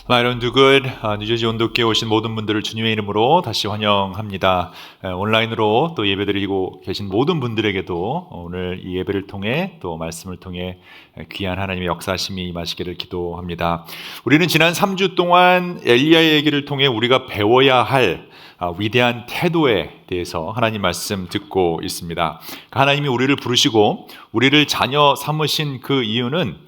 Myron Dugood, 뉴저지 온도교에 오신 모든 분들을 주님의 이름으로 다시 환영합니다. 온라인으로 또 예배드리고 계신 모든 분들에게도 오늘 이 예배를 통해 또 말씀을 통해 귀한 하나님의 역사심이 임하시기를 기도합니다. 우리는 지난 3주 동안 엘리야의 얘기를 통해 우리가 배워야 할 위대한 태도에 대해서 하나님 말씀 듣고 있습니다. 하나님이 우리를 부르시고 우리를 자녀 삼으신 그 이유는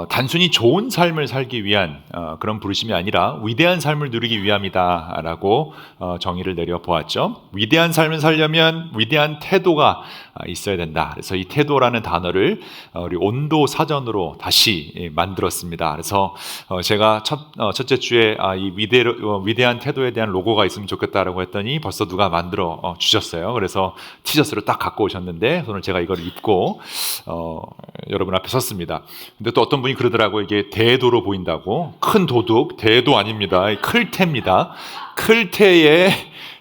단순히 좋은 삶을 살기 위한 그런 부르심이 아니라 위대한 삶을 누리기 위함이다라고 정의를 내려보았죠. 위대한 삶을 살려면 위대한 태도가 있어야 된다. 그래서 이 태도라는 단어를 우리 온도 사전으로 다시 만들었습니다. 그래서 제가 첫째 주에 이 위대한 태도에 대한 로고가 있으면 좋겠다라고 했더니 벌써 누가 만들어 주셨어요. 그래서 티셔츠를 딱 갖고 오셨는데 오늘 제가 이걸 입고 여러분 앞에 섰습니다. 근데 또 어떤 분이 그러더라고요. 이게 대도로 보인다고. 큰 도둑, 대도 아닙니다. 클테입니다. 클테의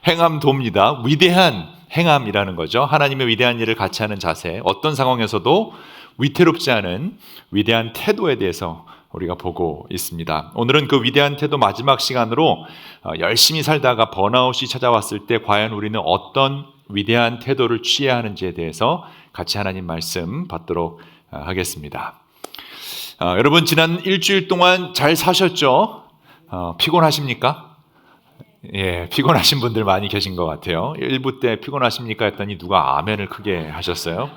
행함도입니다. 위대한 행함이라는 거죠. 하나님의 위대한 일을 같이 하는 자세, 어떤 상황에서도 위태롭지 않은 위대한 태도에 대해서 우리가 보고 있습니다. 오늘은 그 위대한 태도 마지막 시간으로 열심히 살다가 번아웃이 찾아왔을 때 과연 우리는 어떤 위대한 태도를 취해야 하는지에 대해서 같이 하나님 말씀 받도록 하겠습니다. 여러분 지난 일주일 동안 잘 사셨죠? 피곤하십니까? 예, 피곤하신 분들 많이 계신 것 같아요. 1부 때 피곤하십니까 했더니 누가 아멘을 크게 하셨어요.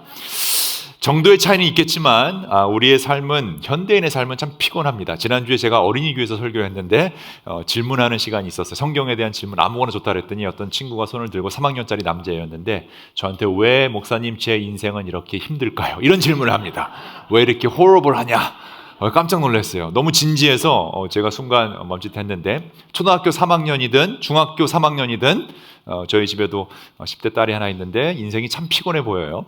정도의 차이는 있겠지만 우리의 삶은, 현대인의 삶은 참 피곤합니다. 지난주에 제가 어린이교회에서 설교했는데 질문하는 시간이 있었어요. 성경에 대한 질문 아무거나 좋다 그랬더니 어떤 친구가 손을 들고 3학년짜리 남자였는데 저한테 왜 목사님 제 인생은 이렇게 힘들까요? 이런 질문을 합니다. 왜 이렇게 horrible하냐? 깜짝 놀랐어요. 너무 진지해서 제가 순간 멈칫했는데 초등학교 3학년이든 중학교 3학년이든 저희 집에도 10대 딸이 하나 있는데 인생이 참 피곤해 보여요.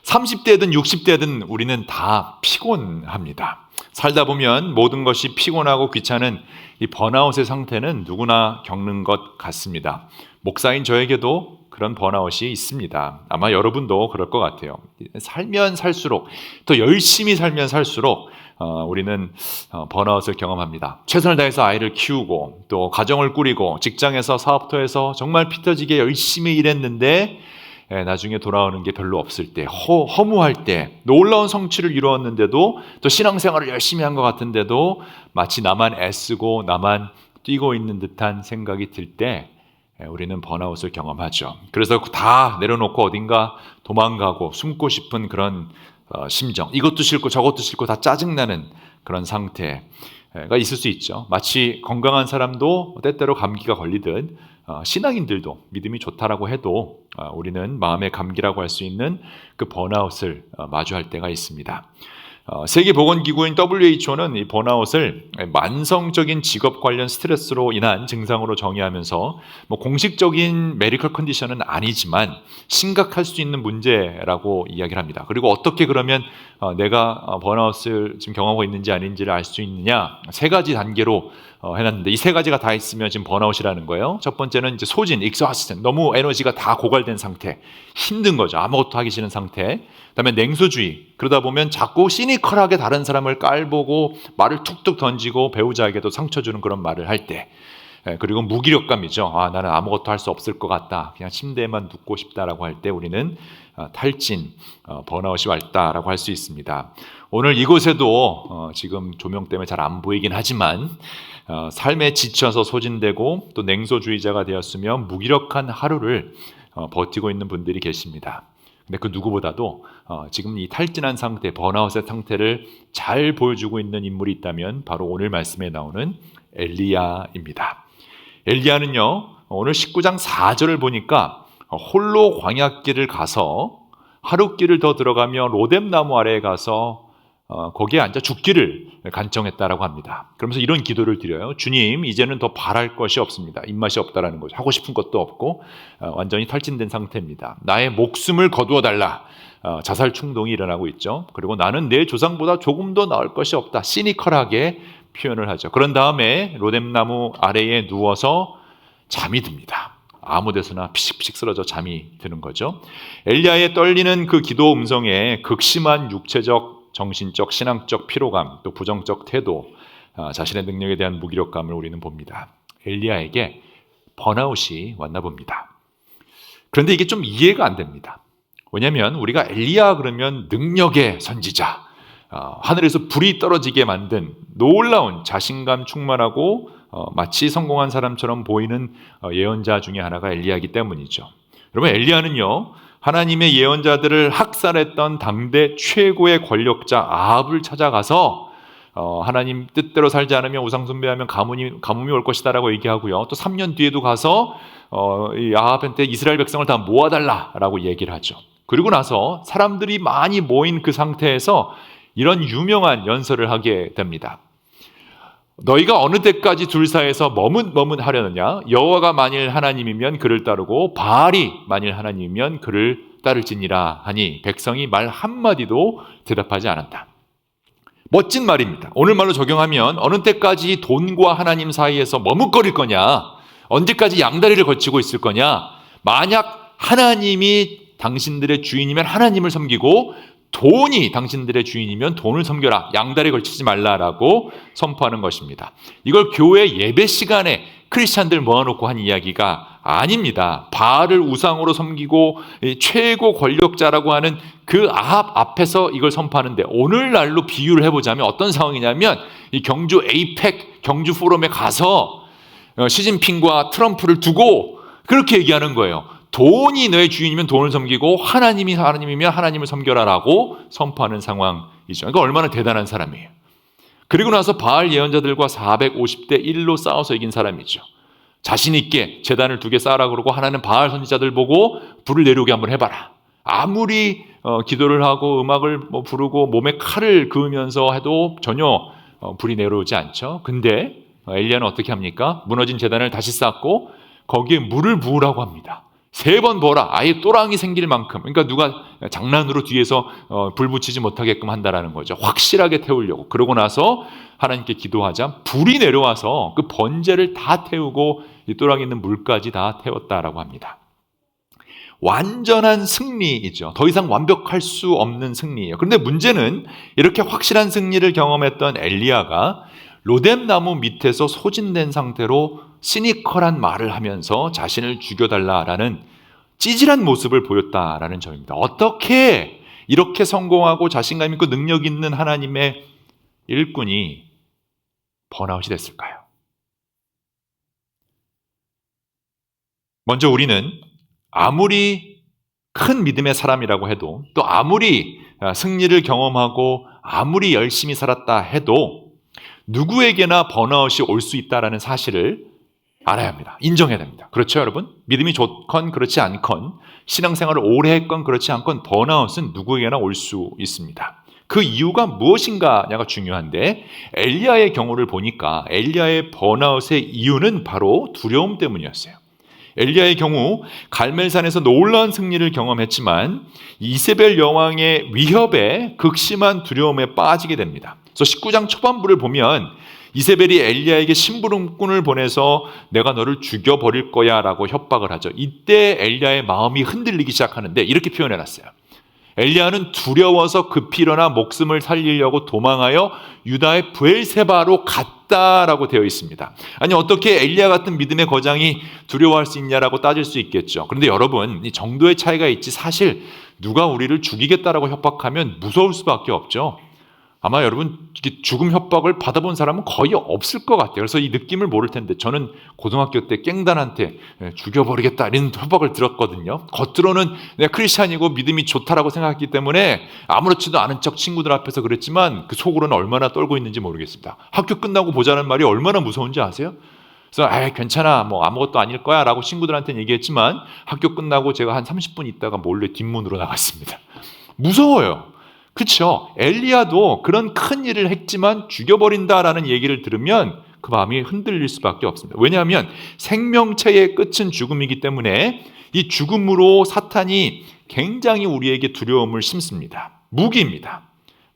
30대든 60대든 우리는 다 피곤합니다. 살다 보면 모든 것이 피곤하고 귀찮은 이 번아웃의 상태는 누구나 겪는 것 같습니다. 목사인 저에게도 그런 번아웃이 있습니다. 아마 여러분도 그럴 것 같아요. 살면 살수록, 또 열심히 살면 살수록 우리는 번아웃을 경험합니다. 최선을 다해서 아이를 키우고 또 가정을 꾸리고 직장에서 사업터 해서 정말 피 터지게 열심히 일했는데 나중에 돌아오는 게 별로 없을 때, 허무할 때, 놀라운 성취를 이루었는데도 또 신앙생활을 열심히 한 것 같은데도 마치 나만 애쓰고 나만 뛰고 있는 듯한 생각이 들 때 우리는 번아웃을 경험하죠. 그래서 다 내려놓고 어딘가 도망가고 숨고 싶은 그런 심정, 이것도 싫고 저것도 싫고 다 짜증나는 그런 상태가 있을 수 있죠. 마치 건강한 사람도 때때로 감기가 걸리듯 신앙인들도 믿음이 좋다라고 해도 우리는 마음의 감기라고 할 수 있는 그 번아웃을 마주할 때가 있습니다. 세계보건기구인 WHO는 이 번아웃을 만성적인 직업 관련 스트레스로 인한 증상으로 정의하면서 공식적인 메디컬 컨디션은 아니지만 심각할 수 있는 문제라고 이야기를 합니다. 그리고 어떻게 그러면 내가 번아웃을 지금 경험하고 있는지 아닌지를 알 수 있느냐, 세 가지 단계로 해놨는데 이 세 가지가 다 있으면 지금 번아웃이라는 거예요. 첫 번째는 이제 소진, exhaustion, 너무 에너지가 다 고갈된 상태, 힘든 거죠. 아무것도 하기 싫은 상태. 그다음에 냉소주의, 그러다 보면 자꾸 시니컬하게 다른 사람을 깔보고 말을 툭툭 던지고 배우자에게도 상처 주는 그런 말을 할 때, 그리고 무기력감이죠. 나는 아무것도 할 수 없을 것 같다, 그냥 침대에만 눕고 싶다라고 할 때 우리는 탈진, 번아웃이 왔다라고 할 수 있습니다. 오늘 이곳에도 지금 조명 때문에 잘 안 보이긴 하지만 삶에 지쳐서 소진되고 또 냉소주의자가 되었으며 무기력한 하루를 버티고 있는 분들이 계십니다. 근데 그 누구보다도 지금 이 탈진한 상태, 번아웃의 상태를 잘 보여주고 있는 인물이 있다면 바로 오늘 말씀에 나오는 엘리야입니다. 엘리야는요, 오늘 19장 4절을 보니까 홀로 광야길을 가서 하룻길을 더 들어가며 로뎀나무 아래에 가서 거기에 앉아 죽기를 간청했다라고 합니다. 그러면서 이런 기도를 드려요. 주님, 이제는 더 바랄 것이 없습니다. 입맛이 없다라는 거죠. 하고 싶은 것도 없고 완전히 탈진된 상태입니다. 나의 목숨을 거두어 달라. 자살 충동이 일어나고 있죠. 그리고 나는 내 조상보다 조금 더 나을 것이 없다. 시니컬하게 표현을 하죠. 그런 다음에 로뎀나무 아래에 누워서 잠이 듭니다. 아무 데서나 피식피식 쓰러져 잠이 드는 거죠. 엘리야의 떨리는 그 기도 음성에 극심한 육체적, 정신적, 신앙적 피로감, 또 부정적 태도, 자신의 능력에 대한 무기력감을 우리는 봅니다. 엘리야에게 번아웃이 왔나 봅니다. 그런데 이게 좀 이해가 안 됩니다. 왜냐하면 우리가 엘리야 그러면 능력의 선지자, 하늘에서 불이 떨어지게 만든 놀라운 자신감 충만하고 마치 성공한 사람처럼 보이는 예언자 중에 하나가 엘리야이기 때문이죠. 여러분, 엘리야는요, 하나님의 예언자들을 학살했던 당대 최고의 권력자 아합을 찾아가서 하나님 뜻대로 살지 않으면 우상 숭배하면 가뭄이 올 것이다라고 얘기하고요. 또 3년 뒤에도 가서 이 아합한테 이스라엘 백성을 다 모아달라라고 얘기를 하죠. 그리고 나서 사람들이 많이 모인 그 상태에서 이런 유명한 연설을 하게 됩니다. 너희가 어느 때까지 둘 사이에서 머뭇머뭇하려느냐? 여호와가 만일 하나님이면 그를 따르고 바알이 만일 하나님이면 그를 따를지니라 하니 백성이 말 한마디도 대답하지 않았다. 멋진 말입니다. 오늘 말로 적용하면 어느 때까지 돈과 하나님 사이에서 머뭇거릴 거냐? 언제까지 양다리를 걸치고 있을 거냐? 만약 하나님이 당신들의 주인이면 하나님을 섬기고 돈이 당신들의 주인이면 돈을 섬겨라. 양다리 걸치지 말라라고 선포하는 것입니다. 이걸 교회 예배 시간에 크리스찬들 모아놓고 한 이야기가 아닙니다. 바알을 우상으로 섬기고 최고 권력자라고 하는 그 아합 앞에서 이걸 선포하는데, 오늘날로 비유를 해보자면 어떤 상황이냐면 이 경주 에이펙 경주 포럼에 가서 시진핑과 트럼프를 두고 그렇게 얘기하는 거예요. 돈이 너의 주인이면 돈을 섬기고 하나님이 하나님이면 하나님을 섬겨라라고 선포하는 상황이죠. 그러니까 얼마나 대단한 사람이에요. 그리고 나서 바알 예언자들과 450대 1로 싸워서 이긴 사람이죠. 자신 있게 제단을 2개 쌓으라 그러고 하나는 바알 선지자들 보고 불을 내려오게 한번 해봐라. 아무리 기도를 하고 음악을 부르고 몸에 칼을 그으면서 해도 전혀 불이 내려오지 않죠. 근데 엘리야는 어떻게 합니까? 무너진 제단을 다시 쌓고 거기에 물을 부으라고 합니다. 3번 부어라. 아예 또랑이 생길 만큼. 그러니까 누가 장난으로 뒤에서 불 붙이지 못하게끔 한다라는 거죠. 확실하게 태우려고. 그러고 나서 하나님께 기도하자 불이 내려와서 그 번제를 다 태우고 이 또랑이 있는 물까지 다 태웠다라고 합니다. 완전한 승리이죠. 더 이상 완벽할 수 없는 승리예요. 그런데 문제는 이렇게 확실한 승리를 경험했던 엘리야가 로뎀나무 밑에서 소진된 상태로 시니컬한 말을 하면서 자신을 죽여달라라는 찌질한 모습을 보였다라는 점입니다. 어떻게 이렇게 성공하고 자신감 있고 능력 있는 하나님의 일꾼이 번아웃이 됐을까요? 먼저 우리는 아무리 큰 믿음의 사람이라고 해도, 또 아무리 승리를 경험하고 아무리 열심히 살았다 해도 누구에게나 번아웃이 올 수 있다는 사실을 알아야 합니다. 인정해야 됩니다. 그렇죠, 여러분? 믿음이 좋건 그렇지 않건, 신앙생활을 오래 했건 그렇지 않건 번아웃은 누구에게나 올 수 있습니다. 그 이유가 무엇인가가 중요한데, 엘리야의 경우를 보니까 엘리야의 번아웃의 이유는 바로 두려움 때문이었어요. 엘리야의 경우 갈멜산에서 놀라운 승리를 경험했지만 이세벨 여왕의 위협에 극심한 두려움에 빠지게 됩니다. 그래서 19장 초반부를 보면 이세벨이 엘리야에게 심부름꾼을 보내서 내가 너를 죽여버릴 거야 라고 협박을 하죠. 이때 엘리야의 마음이 흔들리기 시작하는데 이렇게 표현해놨어요. 엘리야는 두려워서 급히 일어나 목숨을 살리려고 도망하여 유다의 브엘세바로 갔다라고 되어 있습니다. 아니, 어떻게 엘리야 같은 믿음의 거장이 두려워할 수 있냐라고 따질 수 있겠죠. 그런데 여러분, 이 정도의 차이가 있지, 사실 누가 우리를 죽이겠다라고 협박하면 무서울 수밖에 없죠. 아마 여러분 죽음 협박을 받아본 사람은 거의 없을 것 같아요. 그래서 이 느낌을 모를 텐데, 저는 고등학교 때 깽단한테 죽여버리겠다 이런 협박을 들었거든요. 겉으로는 내가 크리스찬이고 믿음이 좋다라고 생각했기 때문에 아무렇지도 않은 척 친구들 앞에서 그랬지만 그 속으로는 얼마나 떨고 있는지 모르겠습니다. 학교 끝나고 보자는 말이 얼마나 무서운지 아세요? 그래서 괜찮아, 뭐 아무것도 아닐 거야 라고 친구들한테는 얘기했지만 학교 끝나고 제가 한 30분 있다가 몰래 뒷문으로 나갔습니다. 무서워요. 그렇죠? 엘리야도 그런 큰 일을 했지만 죽여버린다라는 얘기를 들으면 그 마음이 흔들릴 수밖에 없습니다. 왜냐하면 생명체의 끝은 죽음이기 때문에 이 죽음으로 사탄이 굉장히 우리에게 두려움을 심습니다. 무기입니다.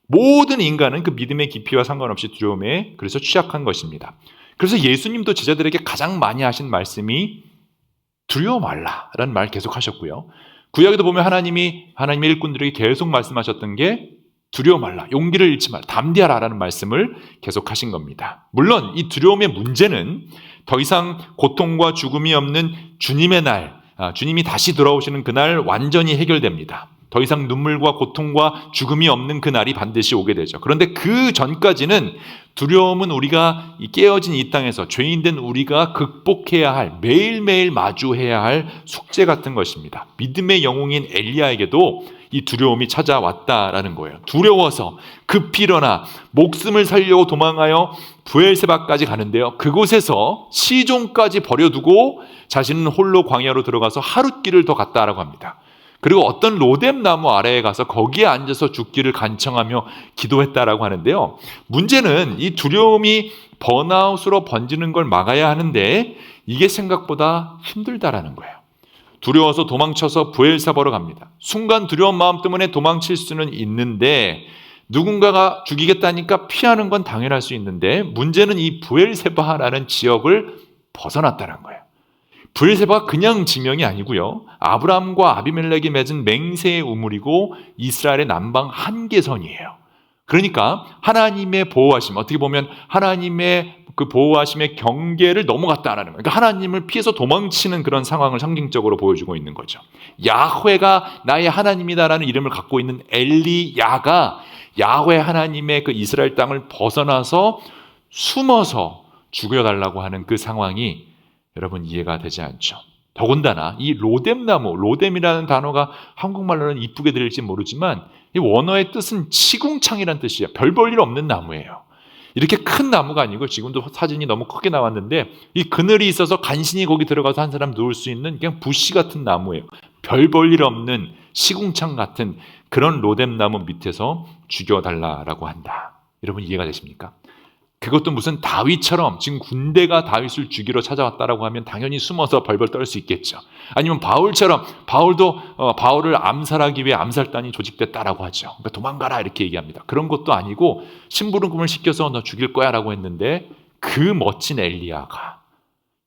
모든 인간은 그 믿음의 깊이와 상관없이 두려움에 그래서 취약한 것입니다. 그래서 예수님도 제자들에게 가장 많이 하신 말씀이 두려워 말라라는 말 계속 하셨고요. 구약에도 보면 하나님의 일꾼들에게 계속 말씀하셨던 게 두려워 말라, 용기를 잃지 말라, 담대하라라는 말씀을 계속하신 겁니다. 물론 이 두려움의 문제는 더 이상 고통과 죽음이 없는 주님의 날, 주님이 다시 돌아오시는 그날 완전히 해결됩니다. 더 이상 눈물과 고통과 죽음이 없는 그날이 반드시 오게 되죠. 그런데 그 전까지는 두려움은 우리가 깨어진 이 땅에서 죄인된 우리가 극복해야 할, 매일매일 마주해야 할 숙제 같은 것입니다. 믿음의 영웅인 엘리야에게도 이 두려움이 찾아왔다라는 거예요. 두려워서 급히 일어나 목숨을 살려고 도망하여 브엘세바까지 가는데요. 그곳에서 시종까지 버려두고 자신은 홀로 광야로 들어가서 하룻길을 더 갔다라고 합니다. 그리고 어떤 로뎀 나무 아래에 가서 거기에 앉아서 죽기를 간청하며 기도했다라고 하는데요. 문제는 이 두려움이 번아웃으로 번지는 걸 막아야 하는데 이게 생각보다 힘들다라는 거예요. 두려워서 도망쳐서 브엘세바로 갑니다. 순간 두려운 마음 때문에 도망칠 수는 있는데 누군가가 죽이겠다니까 피하는 건 당연할 수 있는데 문제는 이 브엘세바라는 지역을 벗어났다는 거예요. 브엘세바가 그냥 지명이 아니고요. 아브라함과 아비멜렉이 맺은 맹세의 우물이고 이스라엘의 남방 한계선이에요. 그러니까 하나님의 보호하심, 어떻게 보면 하나님의 그 보호하심의 경계를 넘어갔다라는 거예요. 그러니까 하나님을 피해서 도망치는 그런 상황을 상징적으로 보여주고 있는 거죠. 야훼가 나의 하나님이다라는 이름을 갖고 있는 엘리야가 야훼 하나님의 그 이스라엘 땅을 벗어나서 숨어서 죽여달라고 하는 그 상황이 여러분 이해가 되지 않죠. 더군다나 이 로뎀나무, 로뎀이라는 단어가 한국말로는 이쁘게 들릴지 모르지만 이 원어의 뜻은 시궁창이라는 뜻이에요. 별 볼 일 없는 나무예요. 이렇게 큰 나무가 아니고 지금도 사진이 너무 크게 나왔는데 이 그늘이 있어서 간신히 거기 들어가서 한 사람 누울 수 있는 그냥 부시 같은 나무예요. 별 볼 일 없는 시궁창 같은 그런 로뎀나무 밑에서 죽여달라라고 한다. 여러분 이해가 되십니까? 그것도 무슨 다윗처럼 지금 군대가 다윗을 죽이러 찾아왔다라고 하면 당연히 숨어서 벌벌 떨 수 있겠죠. 아니면 바울처럼 바울을 암살하기 위해 암살단이 조직됐다라고 하죠. 그러니까 도망가라 이렇게 얘기합니다. 그런 것도 아니고 심부름금을 시켜서 너 죽일 거야라고 했는데 그 멋진 엘리야가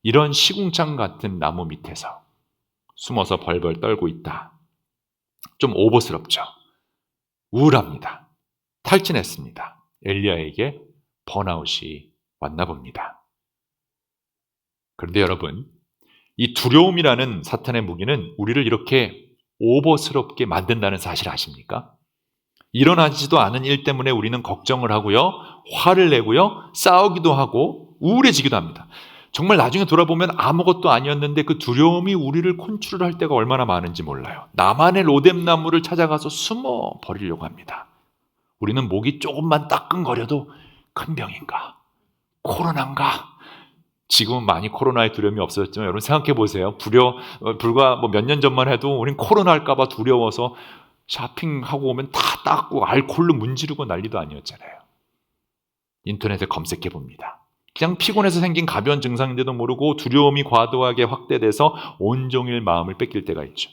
이런 시궁창 같은 나무 밑에서 숨어서 벌벌 떨고 있다. 좀 오버스럽죠. 우울합니다. 탈진했습니다. 엘리야에게 번아웃이 왔나 봅니다. 그런데 여러분, 이 두려움이라는 사탄의 무기는 우리를 이렇게 오버스럽게 만든다는 사실 아십니까? 일어나지도 않은 일 때문에 우리는 걱정을 하고요, 화를 내고요, 싸우기도 하고 우울해지기도 합니다. 정말 나중에 돌아보면 아무것도 아니었는데 그 두려움이 우리를 컨트롤 할 때가 얼마나 많은지 몰라요. 나만의 로뎀나무를 찾아가서 숨어 버리려고 합니다. 우리는 목이 조금만 따끔거려도 큰 병인가? 코로나인가? 지금은 많이 코로나의 두려움이 없어졌지만 여러분 생각해 보세요. 불과 몇 년 전만 해도 우린 코로나 할까 봐 두려워서 쇼핑하고 오면 다 닦고 알코올로 문지르고 난리도 아니었잖아요. 인터넷에 검색해 봅니다. 그냥 피곤해서 생긴 가벼운 증상인데도 모르고 두려움이 과도하게 확대돼서 온종일 마음을 뺏길 때가 있죠.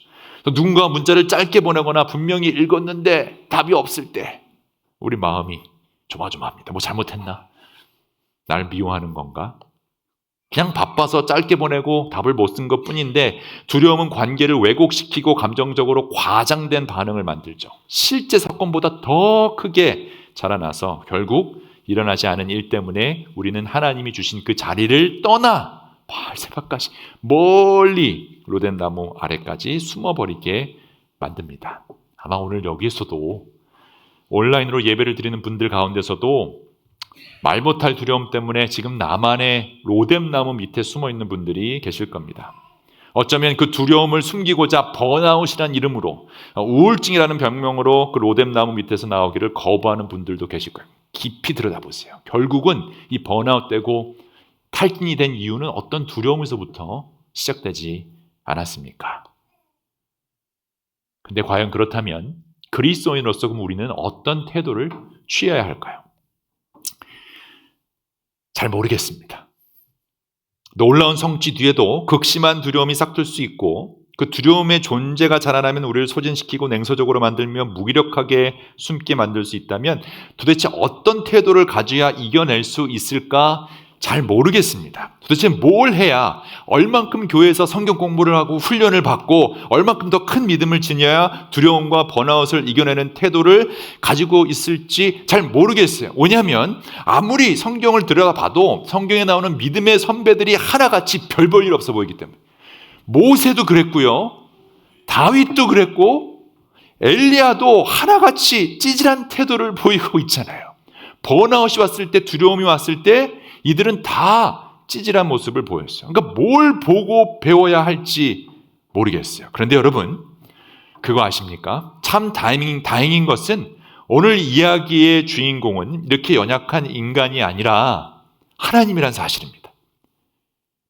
누군가 문자를 짧게 보내거나 분명히 읽었는데 답이 없을 때 우리 마음이 조마조마합니다. 뭐 잘못했나? 날 미워하는 건가? 그냥 바빠서 짧게 보내고 답을 못 쓴 것뿐인데 두려움은 관계를 왜곡시키고 감정적으로 과장된 반응을 만들죠. 실제 사건보다 더 크게 자라나서 결국 일어나지 않은 일 때문에 우리는 하나님이 주신 그 자리를 떠나 바알세바까지 멀리 로뎀나무 아래까지 숨어버리게 만듭니다. 아마 오늘 여기에서도 온라인으로 예배를 드리는 분들 가운데서도 말 못할 두려움 때문에 지금 나만의 로뎀나무 밑에 숨어 있는 분들이 계실 겁니다. 어쩌면 그 두려움을 숨기고자 번아웃이라는 이름으로 우울증이라는 병명으로 그 로뎀나무 밑에서 나오기를 거부하는 분들도 계실 거예요. 깊이 들여다보세요. 결국은 이 번아웃되고 탈진이 된 이유는 어떤 두려움에서부터 시작되지 않았습니까? 근데 과연 그렇다면 그리스도인으로서 그럼 우리는 어떤 태도를 취해야 할까요? 잘 모르겠습니다. 놀라운 성취 뒤에도 극심한 두려움이 싹틀 수 있고 그 두려움의 존재가 자라나면 우리를 소진시키고 냉소적으로 만들며 무기력하게 숨게 만들 수 있다면 도대체 어떤 태도를 가져야 이겨낼 수 있을까 잘 모르겠습니다. 도대체 뭘 해야, 얼만큼 교회에서 성경 공부를 하고 훈련을 받고 얼만큼 더 큰 믿음을 지녀야 두려움과 번아웃을 이겨내는 태도를 가지고 있을지 잘 모르겠어요. 왜냐하면 아무리 성경을 들여다봐도 성경에 나오는 믿음의 선배들이 하나같이 별 볼 일 없어 보이기 때문에. 모세도 그랬고요, 다윗도 그랬고, 엘리야도 하나같이 찌질한 태도를 보이고 있잖아요. 번아웃이 왔을 때, 두려움이 왔을 때 이들은 다 찌질한 모습을 보였어요. 그러니까 뭘 보고 배워야 할지 모르겠어요. 그런데 여러분, 그거 아십니까? 참 다행인 것은 오늘 이야기의 주인공은 이렇게 연약한 인간이 아니라 하나님이란 사실입니다.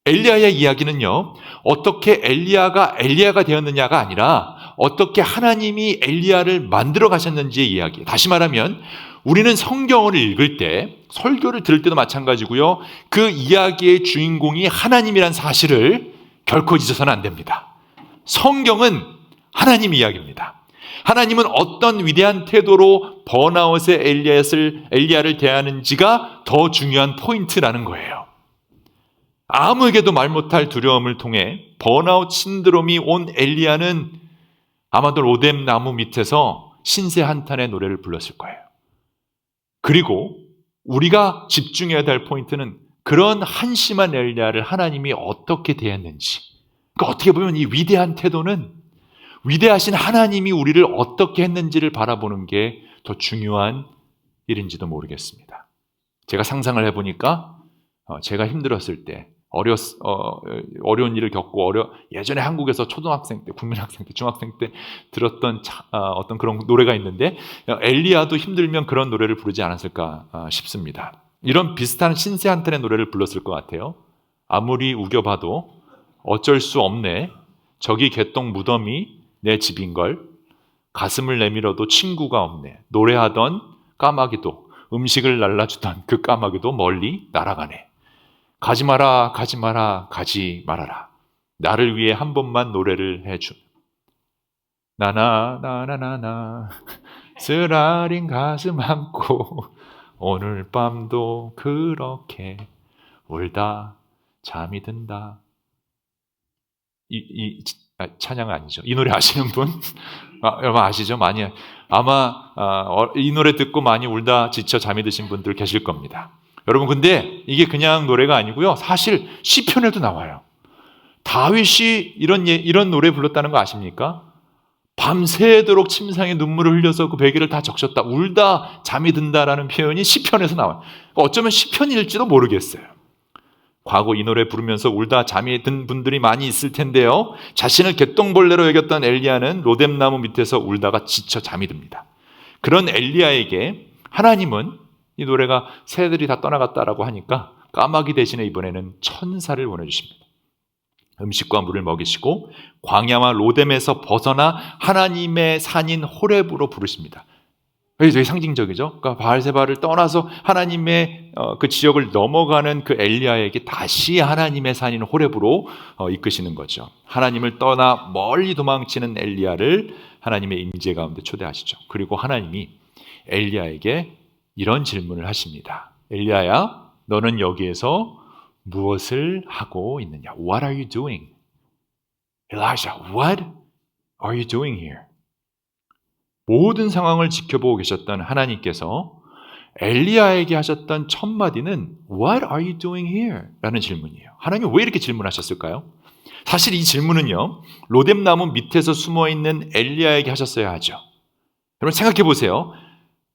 엘리야의 이야기는요, 어떻게 엘리야가 되었느냐가 아니라 어떻게 하나님이 엘리야를 만들어 가셨는지의 이야기. 다시 말하면 우리는 성경을 읽을 때, 설교를 들을 때도 마찬가지고요, 그 이야기의 주인공이 하나님이란 사실을 결코 잊어서는 안 됩니다. 성경은 하나님 이야기입니다. 하나님은 어떤 위대한 태도로 번아웃의 엘리야를 대하는지가 더 중요한 포인트라는 거예요. 아무에게도 말 못할 두려움을 통해 번아웃 신드롬이 온 엘리야는 아마도 로뎀 나무 밑에서 신세 한탄의 노래를 불렀을 거예요. 그리고 우리가 집중해야 될 포인트는 그런 한심한 엘리야를 하나님이 어떻게 대했는지. 그러니까 어떻게 보면 이 위대한 태도는 위대하신 하나님이 우리를 어떻게 했는지를 바라보는 게 더 중요한 일인지도 모르겠습니다. 제가 상상을 해보니까 제가 힘들었을 때, 어려운 일을 겪고 예전에 한국에서 초등학생 때, 국민학생 때, 중학생 때 들었던 어떤 그런 노래가 있는데, 엘리야도 힘들면 그런 노래를 부르지 않았을까 싶습니다. 이런 비슷한 신세 한탄의 노래를 불렀을 것 같아요. 아무리 우겨봐도 어쩔 수 없네. 저기 개똥 무덤이 내 집인걸. 가슴을 내밀어도 친구가 없네. 노래하던 까마귀도, 음식을 날라주던 그 까마귀도 멀리 날아가네. 가지 마라, 가지 마라, 가지 말아라. 나를 위해 한 번만 노래를 해줘. 나나나나나나 쓰라린 가슴 안고 오늘 밤도 그렇게 울다 잠이 든다. 찬양 아니죠? 이 노래 아시는 분? 여러분 아시죠? 많이 아마 이 노래 듣고 많이 울다 지쳐 잠이 드신 분들 계실 겁니다. 여러분, 근데 이게 그냥 노래가 아니고요, 사실 시편에도 나와요. 다윗이 이런 노래 불렀다는 거 아십니까? 밤새도록 침상에 눈물을 흘려서 그 베개를 다 적셨다, 울다 잠이 든다라는 표현이 시편에서 나와요. 어쩌면 시편일지도 모르겠어요. 과거 이 노래 부르면서 울다 잠이 든 분들이 많이 있을 텐데요, 자신을 개똥벌레로 여겼던 엘리야는 로뎀 나무 밑에서 울다가 지쳐 잠이 듭니다. 그런 엘리야에게 하나님은, 이 노래가 새들이 다 떠나갔다라고 하니까 까마귀 대신에 이번에는 천사를 보내주십니다. 음식과 물을 먹이시고 광야와 로뎀에서 벗어나 하나님의 산인 호렙으로 부르십니다. 되게 상징적이죠. 그러니까 바알세바를 떠나서 하나님의 그 지역을 넘어가는 그 엘리야에게 다시 하나님의 산인 호렙으로 이끄시는 거죠. 하나님을 떠나 멀리 도망치는 엘리야를 하나님의 임재 가운데 초대하시죠. 그리고 하나님이 엘리야에게 이런 질문을 하십니다. 엘리야야, 너는 여기에서 무엇을 하고 있느냐? What are you doing? Elijah, what are you doing here? 모든 상황을 지켜보고 계셨던 하나님께서 엘리야에게 하셨던 첫 마디는 What are you doing here? 라는 질문이에요. 하나님이 왜 이렇게 질문하셨을까요? 사실 이 질문은요, 로뎀 나무 밑에서 숨어있는 엘리야에게 하셨어야 하죠. 여러분 생각해 보세요.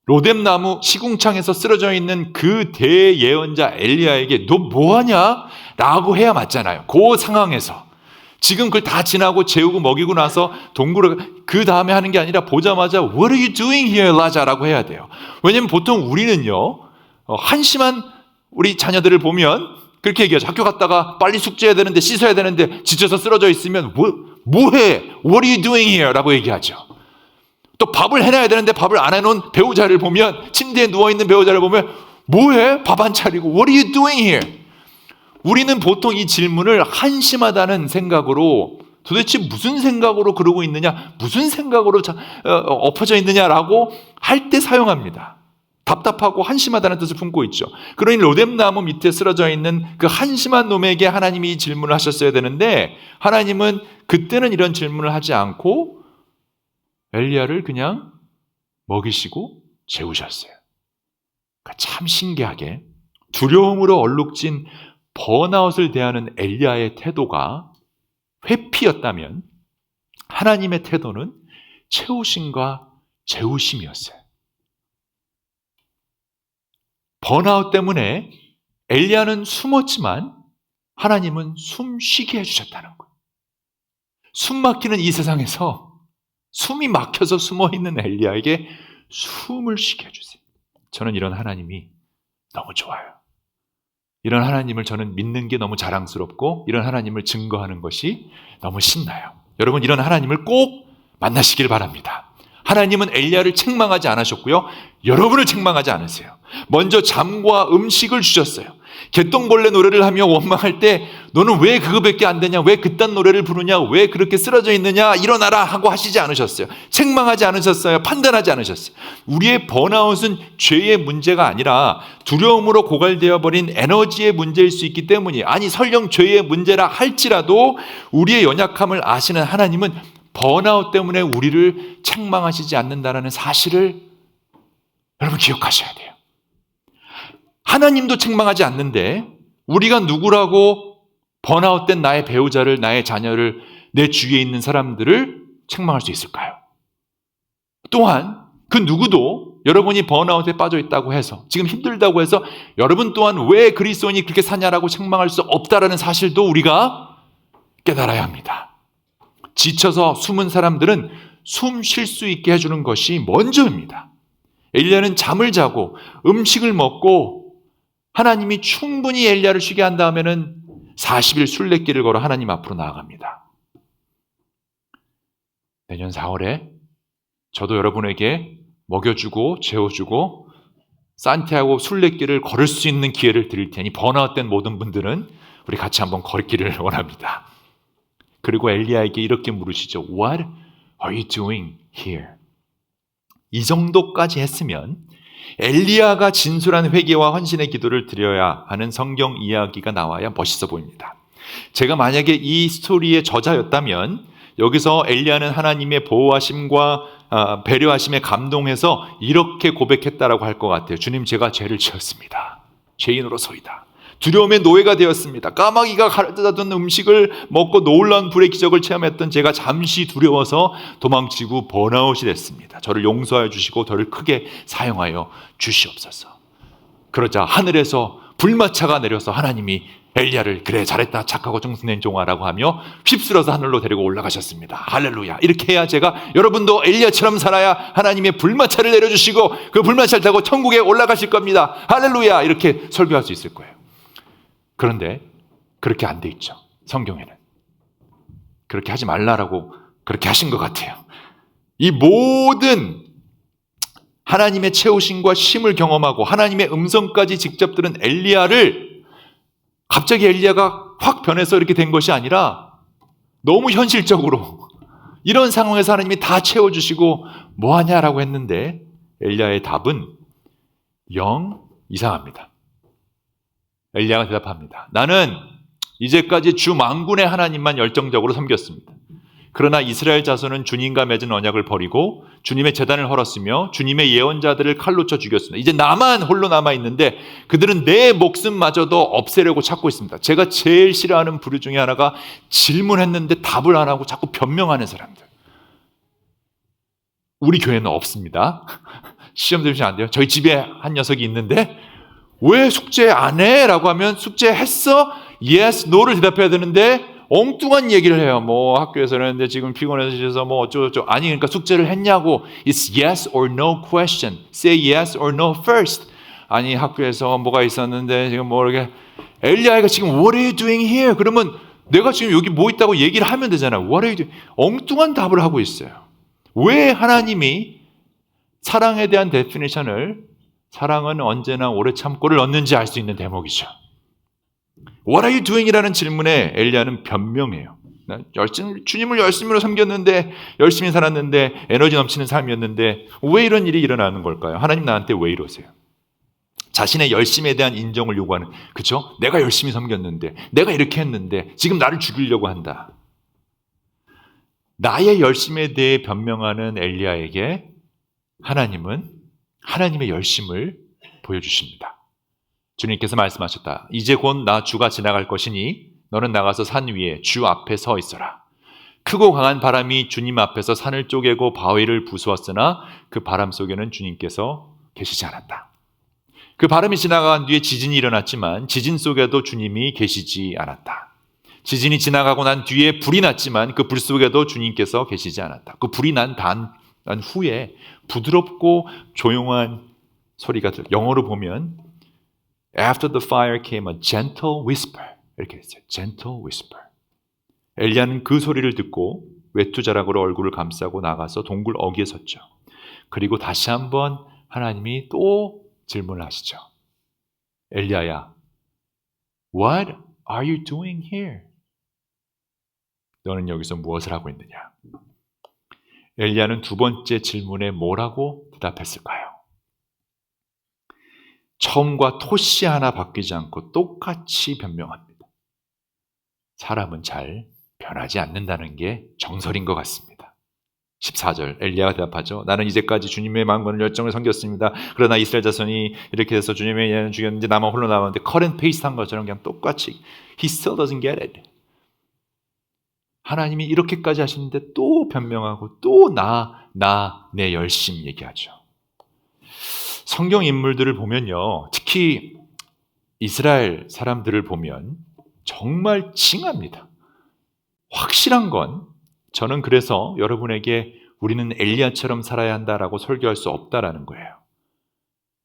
로뎀 나무 시궁창에서 쓰러져 있는 그 대예언자 엘리야에게 너 뭐하냐? 라고 해야 맞잖아요. 그 상황에서. 지금 그걸 다 지나고 재우고 먹이고 나서 동굴을 그 다음에 하는 게 아니라 보자마자 What are you doing here, Elijah? 라고 해야 돼요. 왜냐하면 보통 우리는요, 한심한 우리 자녀들을 보면 그렇게 얘기하죠. 학교 갔다가 빨리 숙제해야 되는데, 씻어야 되는데 지쳐서 쓰러져 있으면 뭐해? What are you doing here? 라고 얘기하죠. 또 밥을 해놔야 되는데 밥을 안 해놓은 배우자를 보면, 침대에 누워있는 배우자를 보면 뭐해? 밥 안 차리고 What are you doing here? 우리는 보통 이 질문을 한심하다는 생각으로, 도대체 무슨 생각으로 그러고 있느냐, 무슨 생각으로 엎어져 있느냐라고 할 때 사용합니다. 답답하고 한심하다는 뜻을 품고 있죠. 그러니 로뎀나무 밑에 쓰러져 있는 그 한심한 놈에게 하나님이 질문을 하셨어야 되는데 하나님은 그때는 이런 질문을 하지 않고 엘리야를 그냥 먹이시고 재우셨어요. 그러니까 참 신기하게 두려움으로 얼룩진 번아웃을 대하는 엘리야의 태도가 회피였다면 하나님의 태도는 채우심과 재우심이었어요. 번아웃 때문에 엘리야는 숨었지만 하나님은 숨 쉬게 해주셨다는 거예요. 숨 막히는 이 세상에서 숨이 막혀서 숨어있는 엘리야에게 숨을 쉬게 해주세요. 저는 이런 하나님이 너무 좋아요. 이런 하나님을 저는 믿는 게 너무 자랑스럽고 이런 하나님을 증거하는 것이 너무 신나요. 여러분 이런 하나님을 꼭 만나시길 바랍니다. 하나님은 엘리야를 책망하지 않으셨고요. 여러분을 책망하지 않으세요. 먼저 잠과 음식을 주셨어요. 개똥벌레 노래를 하며 원망할 때 너는 왜 그거밖에 안 되냐? 왜 그딴 노래를 부르냐? 왜 그렇게 쓰러져 있느냐? 일어나라 하고 하시지 않으셨어요. 책망하지 않으셨어요. 판단하지 않으셨어요. 우리의 번아웃은 죄의 문제가 아니라 두려움으로 고갈되어 버린 에너지의 문제일 수 있기 때문이에요. 아니 설령 죄의 문제라 할지라도 우리의 연약함을 아시는 하나님은 번아웃 때문에 우리를 책망하시지 않는다는 사실을 여러분 기억하셔야 돼요. 하나님도 책망하지 않는데 우리가 누구라고 번아웃된 나의 배우자를, 나의 자녀를, 내 주위에 있는 사람들을 책망할 수 있을까요? 또한 그 누구도 여러분이 번아웃에 빠져 있다고 해서 지금 힘들다고 해서 여러분 또한 왜 그리스도인이 그렇게 사냐라고 책망할 수 없다라는 사실도 우리가 깨달아야 합니다. 지쳐서 숨은 사람들은 숨 쉴 수 있게 해주는 것이 먼저입니다. 엘리야는 잠을 자고 음식을 먹고 하나님이 충분히 엘리야를 쉬게 한 다음에는 40일 순례길을 걸어 하나님 앞으로 나아갑니다. 내년 4월에 저도 여러분에게 먹여주고 재워주고 산티아고 순례길을 걸을 수 있는 기회를 드릴 테니 번아웃된 모든 분들은 우리 같이 한번 걷기를 원합니다. 그리고 엘리야에게 이렇게 물으시죠. What are you doing here? 이 정도까지 했으면 엘리야가 진솔한 회개와 헌신의 기도를 드려야 하는 성경 이야기가 나와야 멋있어 보입니다. 제가 만약에 이 스토리의 저자였다면 여기서 엘리야는 하나님의 보호하심과 배려하심에 감동해서 이렇게 고백했다라고 할 것 같아요. 주님, 제가 죄를 지었습니다. 죄인으로서이다. 두려움의 노예가 되었습니다. 까마귀가 가르쳐준 음식을 먹고 놀라운 불의 기적을 체험했던 제가 잠시 두려워서 도망치고 번아웃이 됐습니다. 저를 용서하여 주시고 저를 크게 사용하여 주시옵소서. 그러자 하늘에서 불마차가 내려서 하나님이 엘리야를 그래 잘했다 착하고忠心된 종아라고 하며 휩쓸어서 하늘로 데리고 올라가셨습니다. 할렐루야. 이렇게 해야 제가 여러분도 엘리야처럼 살아야 하나님의 불마차를 내려주시고 그 불마차를 타고 천국에 올라가실 겁니다. 할렐루야. 이렇게 설교할 수 있을 거예요. 그런데 그렇게 안 돼 있죠. 성경에는. 그렇게 하지 말라라고 그렇게 하신 것 같아요. 이 모든 하나님의 채우심과 쉼을 경험하고 하나님의 음성까지 직접 들은 엘리야를 갑자기 엘리야가 확 변해서 이렇게 된 것이 아니라 너무 현실적으로 이런 상황에서 하나님이 다 채워주시고 뭐하냐라고 했는데 엘리야의 답은 영 이상합니다. 엘리야가 대답합니다. 나는 이제까지 주 만군의 하나님만 열정적으로 섬겼습니다. 그러나 이스라엘 자손은 주님과 맺은 언약을 버리고 주님의 제단을 헐었으며 주님의 예언자들을 칼로 쳐 죽였습니다. 이제 나만 홀로 남아있는데 그들은 내 목숨마저도 없애려고 찾고 있습니다. 제가 제일 싫어하는 부류 중에 하나가 질문했는데 답을 안 하고 자꾸 변명하는 사람들. 우리 교회는 없습니다. 시험 들으시면 안 돼요. 저희 집에 한 녀석이 있는데 왜 숙제 안 해? 라고 하면 숙제했어? Yes, No를 대답해야 되는데 엉뚱한 얘기를 해요. 뭐 학교에서는 근데 지금 피곤해서 뭐 어쩌고저쩌고. 아니 그러니까 숙제를 했냐고. It's yes or no question. Say yes or no first. 아니 학교에서 뭐가 있었는데 지금 뭐 이렇게 엘리야가 지금 What are you doing here? 그러면 내가 지금 여기 뭐 있다고 얘기를 하면 되잖아요. What are you doing? 엉뚱한 답을 하고 있어요. 왜 하나님이 사랑에 대한 데피니션을 사랑은 언제나 오래 참고를 얻는지 알 수 있는 대목이죠. What are you doing? 이라는 질문에 엘리야는 변명해요. 주님을 열심히 섬겼는데, 열심히 살았는데, 에너지 넘치는 삶이었는데 왜 이런 일이 일어나는 걸까요? 하나님 나한테 왜 이러세요? 자신의 열심에 대한 인정을 요구하는, 그렇죠? 내가 열심히 섬겼는데, 내가 이렇게 했는데 지금 나를 죽이려고 한다. 나의 열심에 대해 변명하는 엘리야에게 하나님은 하나님의 열심을 보여주십니다. 주님께서 말씀하셨다. 이제 곧 나 주가 지나갈 것이니 너는 나가서 산 위에 주 앞에 서 있어라. 크고 강한 바람이 주님 앞에서 산을 쪼개고 바위를 부수었으나 그 바람 속에는 주님께서 계시지 않았다. 그 바람이 지나간 뒤에 지진이 일어났지만 지진 속에도 주님이 계시지 않았다. 지진이 지나가고 난 뒤에 불이 났지만 그 불 속에도 주님께서 계시지 않았다. 그 불이 난 후에 부드럽고 조용한 소리가 영어로 보면 After the fire came a gentle whisper. 이렇게 했어요. Gentle whisper. 엘리야는 그 소리를 듣고 외투자락으로 얼굴을 감싸고 나가서 동굴 어귀에 섰죠. 그리고 다시 한번 하나님이 또 질문을 하시죠. 엘리야야, What are you doing here? 너는 여기서 무엇을 하고 있느냐? 엘리야는 두 번째 질문에 뭐라고 대답했을까요? 처음과 토시 하나 바뀌지 않고 똑같이 변명합니다. 사람은 잘 변하지 않는다는 게 정설인 것 같습니다. 14절 엘리야가 대답하죠. 나는 이제까지 주님의 마음과 열정을 섬겼습니다. 그러나 이스라엘 자손이 이렇게 해서 주님의 예는 죽였는데 나만 홀로 남았는데 cut and paste 한 것처럼 그냥 똑같이 He still doesn't get it. 하나님이 이렇게까지 하시는데 또 변명하고 또 내 열심 얘기하죠. 성경 인물들을 보면요. 특히 이스라엘 사람들을 보면 정말 징합니다. 확실한 건 저는 그래서 여러분에게 우리는 엘리야처럼 살아야 한다라고 설교할 수 없다라는 거예요.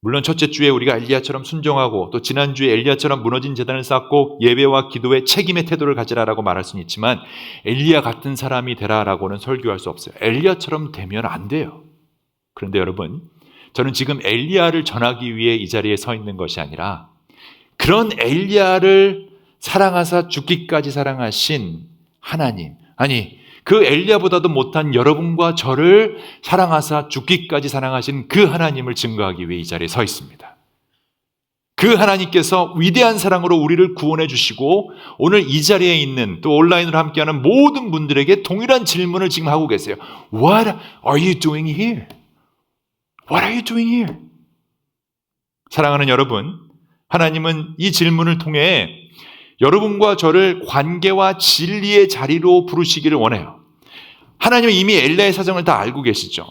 물론 첫째 주에 우리가 엘리야처럼 순종하고 또 지난주에 엘리야처럼 무너진 제단을 쌓고 예배와 기도에 책임의 태도를 가지라라고 말할 수는 있지만 엘리야 같은 사람이 되라라고는 설교할 수 없어요. 엘리야처럼 되면 안 돼요. 그런데 여러분, 저는 지금 엘리야를 전하기 위해 이 자리에 서 있는 것이 아니라 그런 엘리야를 사랑하사 죽기까지 사랑하신 하나님, 아니 그 엘리야보다도 못한 여러분과 저를 사랑하사 죽기까지 사랑하신 그 하나님을 증거하기 위해 이 자리에 서 있습니다. 그 하나님께서 위대한 사랑으로 우리를 구원해 주시고 오늘 이 자리에 있는 또 온라인으로 함께하는 모든 분들에게 동일한 질문을 지금 하고 계세요. What are you doing here? What are you doing here? 사랑하는 여러분, 하나님은 이 질문을 통해 여러분과 저를 관계와 진리의 자리로 부르시기를 원해요. 하나님은 이미 엘리야의 사정을 다 알고 계시죠.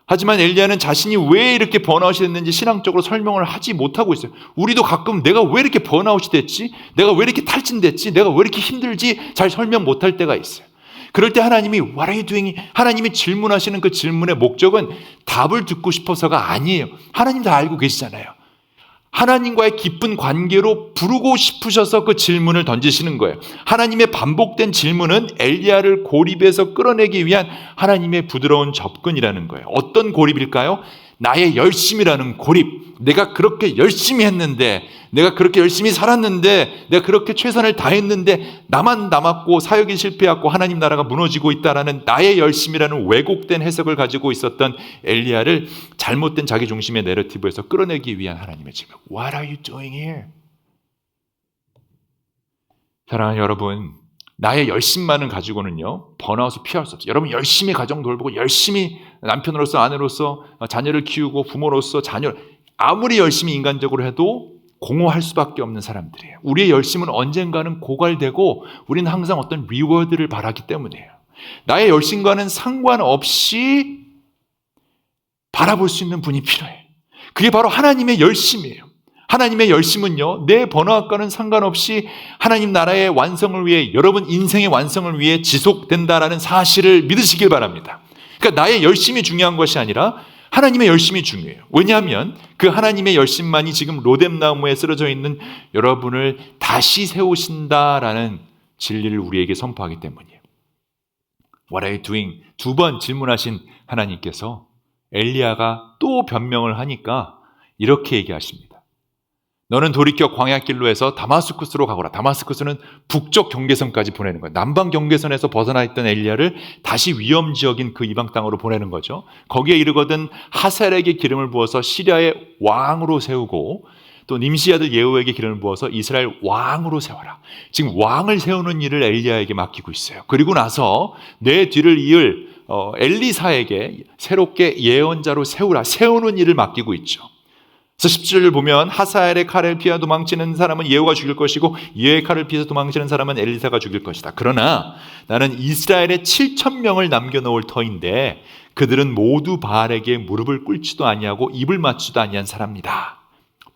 하지만 엘리야는 자신이 왜 이렇게 번아웃이 됐는지 신앙적으로 설명을 하지 못하고 있어요. 우리도 가끔 내가 왜 이렇게 번아웃이 됐지? 내가 왜 이렇게 탈진됐지? 내가 왜 이렇게 힘들지? 잘 설명 못할 때가 있어요. 그럴 때 하나님이 What are you doing? 하나님이 질문하시는 그 질문의 목적은 답을 듣고 싶어서가 아니에요. 하나님 다 알고 계시잖아요. 하나님과의 깊은 관계로 부르고 싶으셔서 그 질문을 던지시는 거예요. 하나님의 반복된 질문은 엘리야를 고립에서 끌어내기 위한 하나님의 부드러운 접근이라는 거예요. 어떤 고립일까요? 나의 열심이라는 고립. 내가 그렇게 열심히 했는데, 내가 그렇게 열심히 살았는데, 내가 그렇게 최선을 다했는데 나만 남았고 사역이 실패했고 하나님 나라가 무너지고 있다라는 나의 열심이라는 왜곡된 해석을 가지고 있었던 엘리야를 잘못된 자기 중심의 내러티브에서 끌어내기 위한 하나님의 질문. What are you doing here? 사랑하는 여러분, 나의 열심만을 가지고는요 번아웃을 피할 수 없어요. 여러분 열심히 가정 돌보고 열심히 남편으로서 아내로서 자녀를 키우고 부모로서 아무리 열심히 인간적으로 해도 공허할 수밖에 없는 사람들이에요. 우리의 열심은 언젠가는 고갈되고 우리는 항상 어떤 리워드를 바라기 때문이에요. 나의 열심과는 상관없이 바라볼 수 있는 분이 필요해요. 그게 바로 하나님의 열심이에요. 하나님의 열심은요, 내 번아웃과는 상관없이 하나님 나라의 완성을 위해, 여러분 인생의 완성을 위해 지속된다라는 사실을 믿으시길 바랍니다. 그러니까 나의 열심이 중요한 것이 아니라 하나님의 열심이 중요해요. 왜냐하면 그 하나님의 열심만이 지금 로뎀나무에 쓰러져 있는 여러분을 다시 세우신다라는 진리를 우리에게 선포하기 때문이에요. What are you doing? 두 번 질문하신 하나님께서 엘리야가 또 변명을 하니까 이렇게 얘기하십니다. 너는 돌이켜 광야길로 해서 다마스쿠스로 가거라. 다마스쿠스는 북쪽 경계선까지 보내는 거예요. 남방 경계선에서 벗어나 있던 엘리야를 다시 위험 지역인 그 이방 땅으로 보내는 거죠. 거기에 이르거든 하셀에게 기름을 부어서 시리아의 왕으로 세우고 또 님시 아들 예후에게 기름을 부어서 이스라엘 왕으로 세워라. 지금 왕을 세우는 일을 엘리야에게 맡기고 있어요. 그리고 나서 내 뒤를 이을 엘리사에게 새롭게 예언자로 세우는 일을 맡기고 있죠. 그래서 17절을 보면 하사엘의 칼을 피하 도망치는 사람은 예후가 죽일 것이고 예후의 칼을 피해서 도망치는 사람은 엘리사가 죽일 것이다. 그러나 나는 이스라엘에 7,000명을 남겨놓을 터인데 그들은 모두 바알에게 무릎을 꿇지도 아니하고 입을 맞추지도 아니한 사람이다.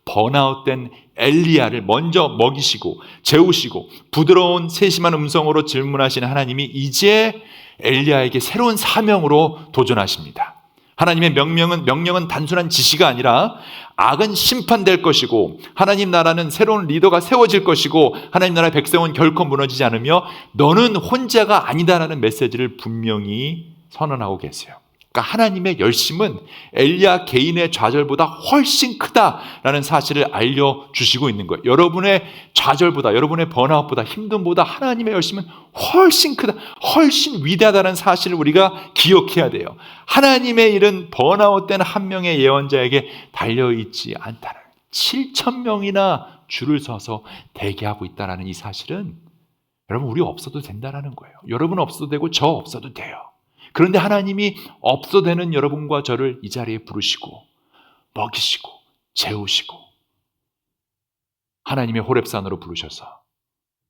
번아웃된 엘리야를 먼저 먹이시고 재우시고 부드러운 세심한 음성으로 질문하시는 하나님이 이제 엘리야에게 새로운 사명으로 도전하십니다. 하나님의 명령은 단순한 지시가 아니라 악은 심판될 것이고 하나님 나라는 새로운 리더가 세워질 것이고 하나님 나라의 백성은 결코 무너지지 않으며 너는 혼자가 아니다라는 메시지를 분명히 선언하고 계세요. 그러니까 하나님의 열심은 엘리야 개인의 좌절보다 훨씬 크다라는 사실을 알려주시고 있는 거예요. 여러분의 좌절보다, 여러분의 번아웃보다, 힘듦보다 하나님의 열심은 훨씬 크다, 훨씬 위대하다는 사실을 우리가 기억해야 돼요. 하나님의 일은 번아웃된 한 명의 예언자에게 달려있지 않다는 7,000명이나 줄을 서서 대기하고 있다는 이 사실은 여러분 우리 없어도 된다는 거예요. 여러분 없어도 되고 저 없어도 돼요. 그런데 하나님이 없어도 되는 여러분과 저를 이 자리에 부르시고 먹이시고 재우시고 하나님의 호렙산으로 부르셔서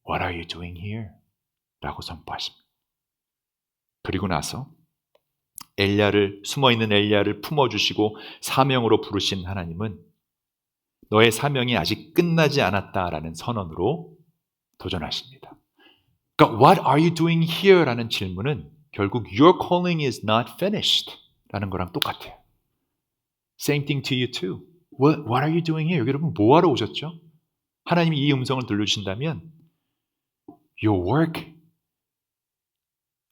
What are you doing here? 라고 선포하십니다. 그리고 나서 숨어있는 엘리야를 품어주시고 사명으로 부르신 하나님은 너의 사명이 아직 끝나지 않았다라는 선언으로 도전하십니다. 그러니까 What are you doing here? 라는 질문은 결국 Your calling is not finished 라는 거랑 똑같아요. Same thing to you too. What are you doing here? 여기 여러분 뭐하러 오셨죠? 하나님이 이 음성을 들려주신다면 Your work,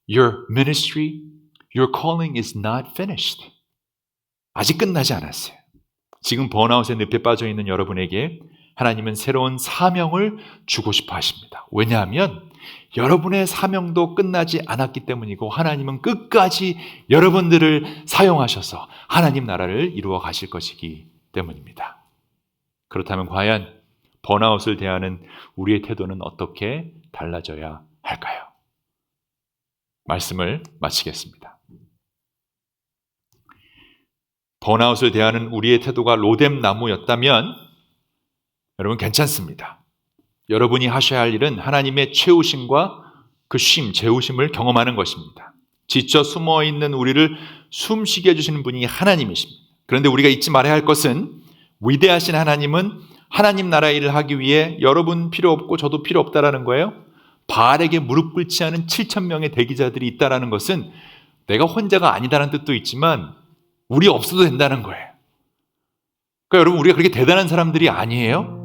Your ministry, Your calling is not finished. 아직 끝나지 않았어요. 지금 번아웃의 늪에 빠져있는 여러분에게 하나님은 새로운 사명을 주고 싶어 하십니다. 왜냐하면 여러분의 사명도 끝나지 않았기 때문이고 하나님은 끝까지 여러분들을 사용하셔서 하나님 나라를 이루어 가실 것이기 때문입니다. 그렇다면 과연 번아웃을 대하는 우리의 태도는 어떻게 달라져야 할까요? 말씀을 마치겠습니다. 번아웃을 대하는 우리의 태도가 로뎀 나무였다면 여러분 괜찮습니다. 여러분이 하셔야 할 일은 하나님의 채우심과 그 재우심을 경험하는 것입니다. 지쳐 숨어있는 우리를 숨쉬게 해주시는 분이 하나님이십니다. 그런데 우리가 잊지 말아야 할 것은 위대하신 하나님은 하나님 나라의 일을 하기 위해 여러분 필요 없고 저도 필요 없다라는 거예요. 바알에게 무릎 꿇지 않은 7,000명의 대기자들이 있다라는 것은 내가 혼자가 아니다라는 뜻도 있지만 우리 없어도 된다는 거예요. 그러니까 여러분 우리가 그렇게 대단한 사람들이 아니에요.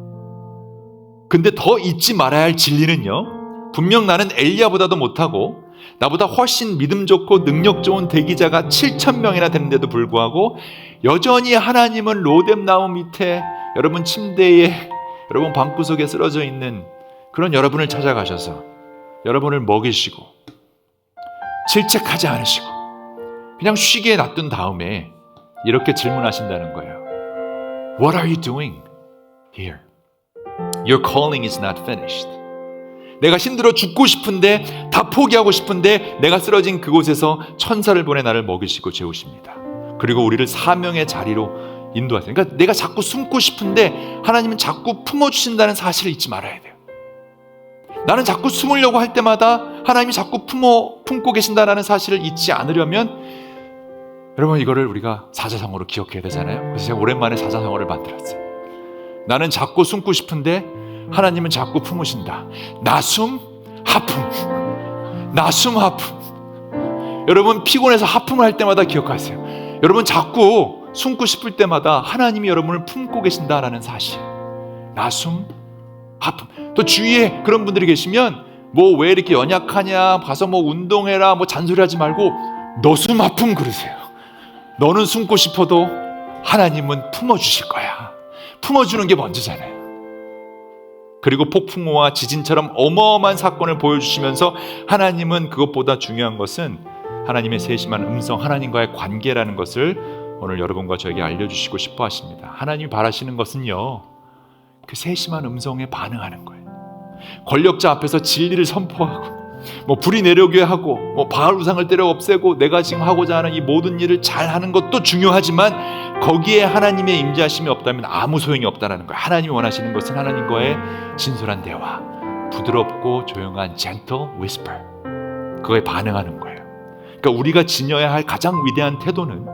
근데 더 잊지 말아야 할 진리는요, 분명 나는 엘리야보다도 못하고 나보다 훨씬 믿음 좋고 능력 좋은 대기자가 7,000명이나 되는데도 불구하고 여전히 하나님은 로뎀 나무 밑에 여러분 침대에 여러분 방구석에 쓰러져 있는 그런 여러분을 찾아가셔서 여러분을 먹이시고 질책하지 않으시고 그냥 쉬게 놔둔 다음에 이렇게 질문하신다는 거예요. What are you doing here? Your calling is not finished. 내가 힘들어 죽고 싶은데 다 포기하고 싶은데 내가 쓰러진 그곳에서 천사를 보내 나를 먹이시고 재우십니다. 그리고 우리를 사명의 자리로 인도하세요. 그러니까 내가 자꾸 숨고 싶은데 하나님은 자꾸 품어주신다는 사실을 잊지 말아야 돼요. 나는 자꾸 숨으려고 할 때마다 하나님이 자꾸 품고 계신다는 사실을 잊지 않으려면 여러분 이거를 우리가 사자성어로 기억해야 되잖아요. 그래서 제가 오랜만에 사자성어를 만들었어요. 나는 자꾸 숨고 싶은데 하나님은 자꾸 품으신다. 나숨 하품, 나숨 하품. 여러분 피곤해서 하품을 할 때마다 기억하세요. 여러분 자꾸 숨고 싶을 때마다 하나님이 여러분을 품고 계신다라는 사실. 나숨 하품. 또 주위에 그런 분들이 계시면 뭐 왜 이렇게 연약하냐, 가서 뭐 운동해라, 뭐 잔소리하지 말고 너숨 하품 그러세요. 너는 숨고 싶어도 하나님은 품어주실 거야. 품어주는 게 먼저잖아요. 그리고 폭풍우와 지진처럼 어마어마한 사건을 보여주시면서 하나님은 그것보다 중요한 것은 하나님의 세심한 음성, 하나님과의 관계라는 것을 오늘 여러분과 저에게 알려주시고 싶어 하십니다. 하나님이 바라시는 것은요, 그 세심한 음성에 반응하는 거예요. 권력자 앞에서 진리를 선포하고 불이 내려오게 하고 바알 우상을 때려 없애고 내가 지금 하고자 하는 이 모든 일을 잘하는 것도 중요하지만 거기에 하나님의 임재하심이 없다면 아무 소용이 없다는 거예요. 하나님이 원하시는 것은 하나님과의 진솔한 대화, 부드럽고 조용한 gentle whisper, 그거에 반응하는 거예요. 그러니까 우리가 지녀야 할 가장 위대한 태도는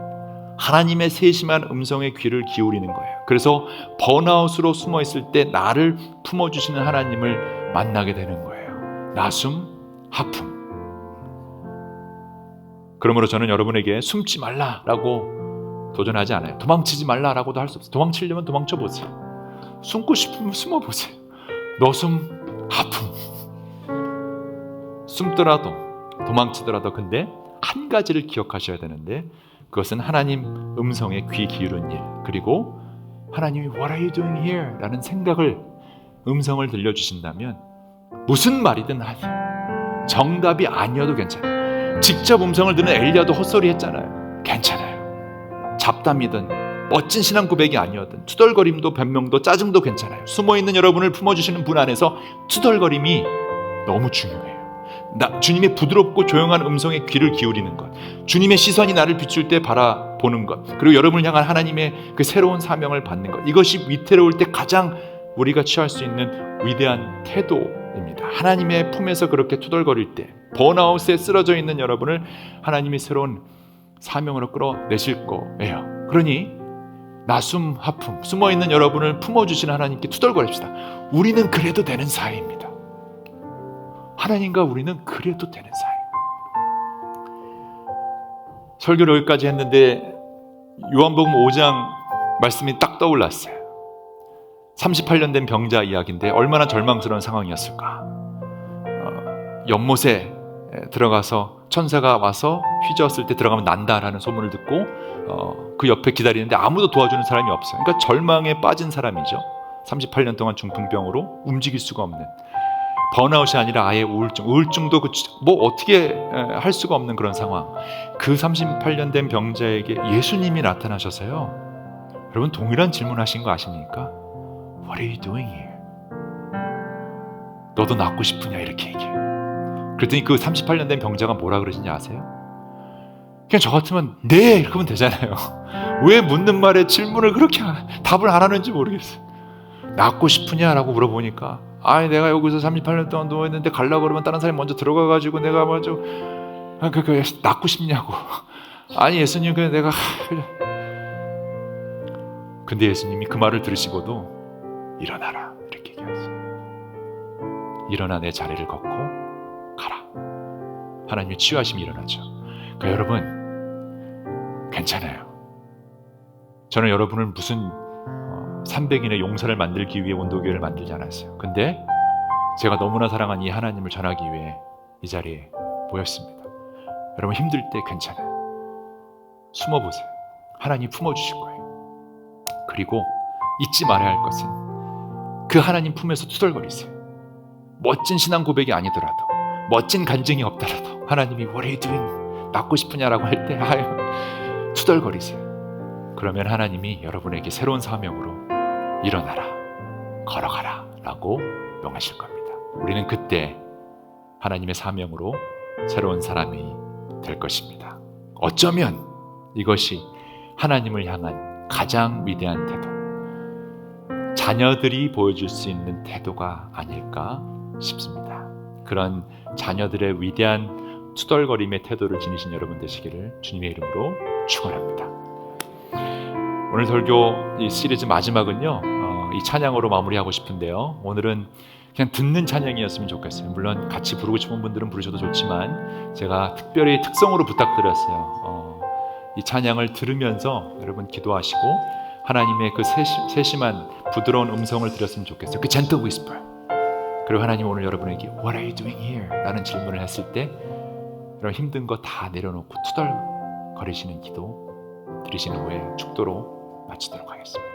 하나님의 세심한 음성에 귀를 기울이는 거예요. 그래서 번아웃으로 숨어 있을 때 나를 품어주시는 하나님을 만나게 되는 거예요. 나숨, 하품. 그러므로 저는 여러분에게 숨지 말라라고 도전하지 않아요. 도망치지 말라라고도 할 수 없어요. 도망치려면 도망쳐 보세요. 숨고 싶으면 숨어 보세요. 너숨, 하품. 숨더라도 도망치더라도 근데 한 가지를 기억하셔야 되는데 그것은 하나님 음성에 귀 기울인 일, 그리고 하나님이 What are you doing here? 라는 생각을, 음성을 들려주신다면 무슨 말이든 하세요. 정답이 아니어도 괜찮아요. 직접 음성을 듣는 엘리야도 헛소리 했잖아요. 괜찮아요. 잡담이든 멋진 신앙 고백이 아니어든 투덜거림도 변명도 짜증도 괜찮아요. 숨어있는 여러분을 품어주시는 분 안에서 투덜거림이 너무 중요해요. 주님의 부드럽고 조용한 음성에 귀를 기울이는 것, 주님의 시선이 나를 비출 때 바라보는 것, 그리고 여러분을 향한 하나님의 그 새로운 사명을 받는 것, 이것이 위태로울 때 가장 우리가 취할 수 있는 위대한 태도입니다. 하나님의 품에서 그렇게 투덜거릴 때 번아웃에 쓰러져 있는 여러분을 하나님이 새로운 사명으로 끌어내실 거예요. 그러니 나숨 하품, 숨어있는 여러분을 품어주시는 하나님께 투덜거립시다. 우리는 그래도 되는 사이입니다. 하나님과 우리는 그래도 되는 사이. 설교를 여기까지 했는데 요한복음 5장 말씀이 딱 떠올랐어요. 38년 된 병자 이야기인데 얼마나 절망스러운 상황이었을까. 연못에 들어가서 천사가 와서 휘저었을 때 들어가면 난다라는 소문을 듣고 그 옆에 기다리는데 아무도 도와주는 사람이 없어요. 그러니까 절망에 빠진 사람이죠. 38년 동안 중풍병으로 움직일 수가 없는, 번아웃이 아니라 아예 우울증도 어떻게 할 수가 없는 그런 상황. 그 38년 된 병자에게 예수님이 나타나셔서요, 여러분 동일한 질문하신 거 아십니까? What are you doing here? 너도 낫고 싶으냐? 이렇게 얘기해요. 그랬더니 그 38년 된 병자가 뭐라 그러시는지 아세요? 그냥 저 같으면 네! 이렇게 하면 되잖아요. 왜 묻는 말에 질문을 그렇게 답을 안 하는지 모르겠어요. 낫고 싶으냐라고 물어보니까 아니 내가 여기서 38년 동안 누워있는데 가려고 그러면 다른 사람이 먼저 들어가가지고 내가 먼저 낫고 싶냐고. 아니 예수님 그냥 내가 근데 예수님이 그 말을 들으시고도 일어나라 이렇게 얘기하세요. 일어나 내 자리를 걷고 가라. 하나님의 치유하심이 일어나죠. 그러니까 여러분 괜찮아요. 저는 여러분을 무슨 300인의 용사를 만들기 위해 온도교회를 만들지 않았어요. 근데 제가 너무나 사랑하는 이 하나님을 전하기 위해 이 자리에 모였습니다. 여러분 힘들 때 괜찮아요. 숨어보세요. 하나님 품어주실 거예요. 그리고 잊지 말아야 할 것은 그 하나님 품에서 투덜거리세요. 멋진 신앙 고백이 아니더라도, 멋진 간증이 없더라도 하나님이 What are you doing? 낫고 싶으냐라고 할 때 투덜거리세요. 그러면 하나님이 여러분에게 새로운 사명으로 일어나라, 걸어가라 라고 명하실 겁니다. 우리는 그때 하나님의 사명으로 새로운 사람이 될 것입니다. 어쩌면 이것이 하나님을 향한 가장 위대한 태도, 자녀들이 보여줄 수 있는 태도가 아닐까 싶습니다. 그런 자녀들의 위대한 투덜거림의 태도를 지니신 여러분 되시기를 주님의 이름으로 축원합니다. 오늘 설교 이 시리즈 마지막은요, 이 찬양으로 마무리하고 싶은데요, 오늘은 그냥 듣는 찬양이었으면 좋겠어요. 물론 같이 부르고 싶은 분들은 부르셔도 좋지만 제가 특별히 특성으로 부탁드렸어요. 이 찬양을 들으면서 여러분 기도하시고 하나님의 그 세심한 부드러운 음성을 들었으면 좋겠어요. 그 gentle whisper. 그리고 하나님 오늘 여러분에게 What are you doing here? 라는 질문을 했을 때 여러분 힘든 거 다 내려놓고 투덜거리시는 기도 드리시는 후에 축도로 마치도록 하겠습니다.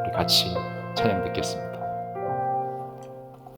우리 같이 찬양 듣겠습니다.